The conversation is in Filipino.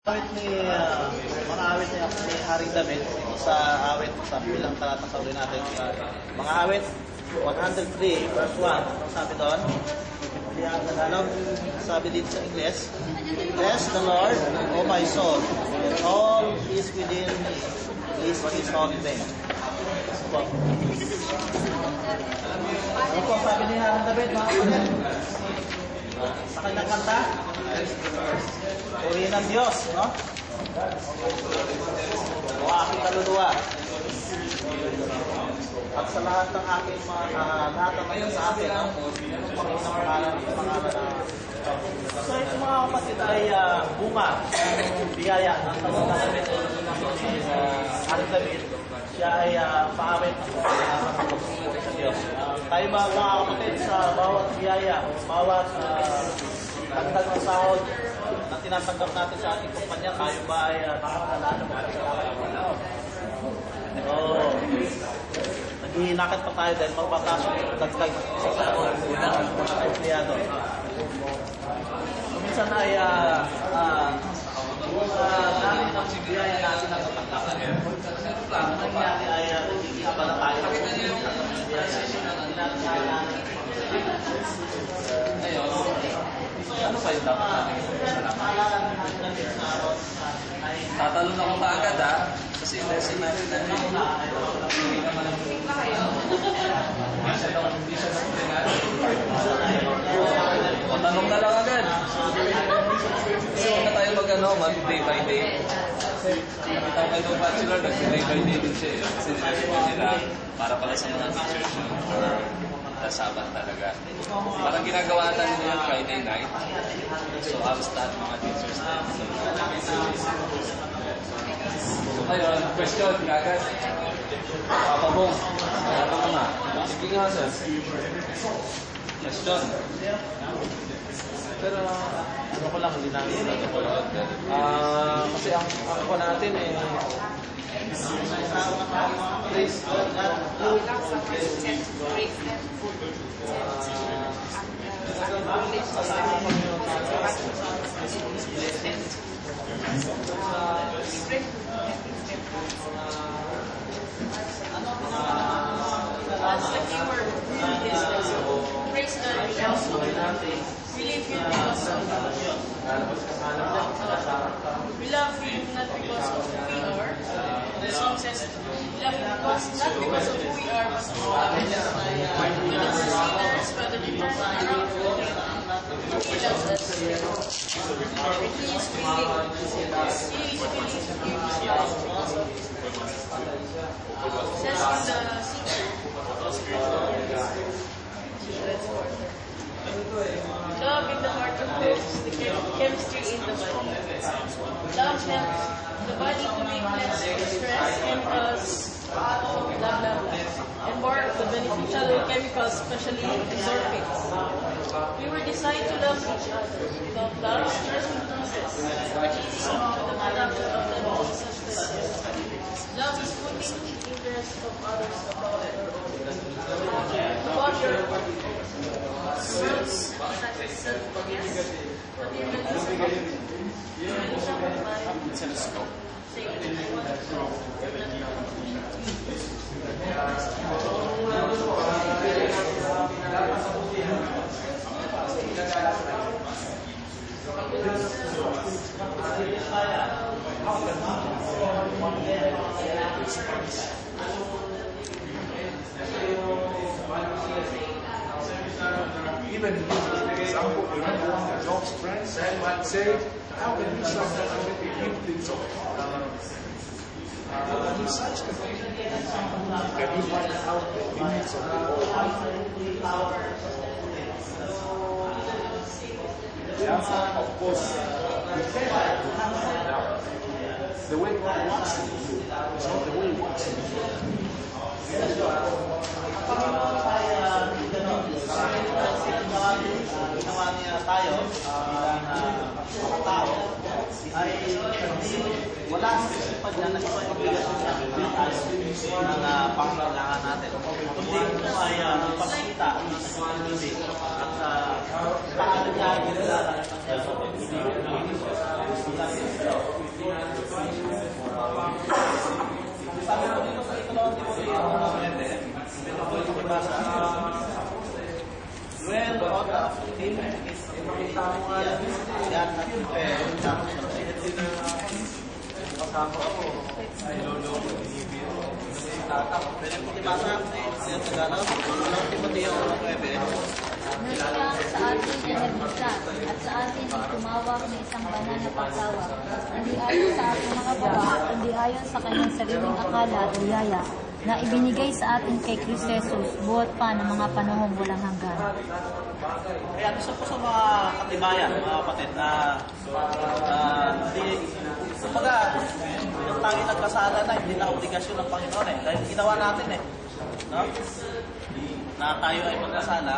Awit ni mga awit ni Haring David dito sa awit sa bilang talatang sa uli natin sa mga awit 103 verse 1. Sabi doon, hindi ang Tagalog, sabi dito sa English, bless the Lord, O my soul, and all is within me, is His holy name. Ano po sabi ni Haring David, mga kapatid? Sa kanyang kanta, purihin ang Diyos, no? O aking kaluluwa. At sa lahat ng aking lahat ng ngayon sa akin, no? Panginoon ang pangalan. So ito mga kapatid ay bunga ng biyaya ng Panginoon ni Haring David. Siya ay paawit sa Diyos. Tayo mga kapatid sa bawat biyaya, bawat dagdag ng sahod na tinatanggap natin sa ating kumpanya, tayo ba ay nakakaalala mo naghihinakit pa tayo dahil magpapasok yung dagdag sa sahod ng mga empleyado. Minsan ay namin ang biyaya natin ang natanggap. Ang nangyari ay nagiging na tayo ng ano pa yung dapat natin? Tatalon ako kaagad kasi lesson natin na hindi naman hindi siya nagpingan. Tanong na lang agad. Gusto na tayo mag day by day. Nakita ko kayo bachelor, nag-day by day din siya. Kasi nila para pala sa mga teachers sabat talaga. Parang ginagawa natin nila Friday night. So, halos lahat mga teachers na. So, ngayon, question, kagad. Papabong. Ano ka nga? Sige nga, sir. Question. Pero ano ko lang, hindi namin natupulot. Kasi ang ako natin Praise God. Praise God. We live here because of we love Him not because of who we are. The song says, we love Him not because of who we are, but who we are. He doesn't see us, whether we turn around or He loves us. He is willing to give His life. It says in the secret, love in the heart improves the chemistry in the body. Love helps the body to make less stress and cause blah blah blah. And more of the beneficial chemicals, especially endorphins. We were designed to love each other. Without love, stress increases, which is among the product of the diseases. Love is putting the interests of others above your own. Above your world's Even for example, remember one of Job's friends said, how can you suffer with the influence of God? In such condition, can you find out the limits of the Almighty? The answer, of course, we cannot now. The way God wants to do is not the way He wants to do. Ginawa niya tayo bilang mga tao ay wala ang isipan niya na ito ay obligasyon niya ng pangangailangan natin. Kundi ito ay ipakita ng hindi at paano niya ginilala ng Kasama ako. Ay, lolo. Tatang. Pwede mo timasa. Siya sa gano'n. Walang Timoteo ng 9. Nasiyang sa atin ay nagbisa at sa atin ay tumawag ng isang banal na pagtawag. Hindi ayon sa ating mga gawa, kundi ayon sa kanyang sariling akala at biyaya na ibinigay sa atin kay Kristo Jesus buhat pa ng mga panahong walang hanggan. Kaya gusto ko sa mga katibayan, mga kapatid, na hindi, kumbaga, yung lagi nagkasala na, hindi na obligasyon ng Panginoon eh. Dahil ginawa natin eh. No? Na tayo ay magkasala,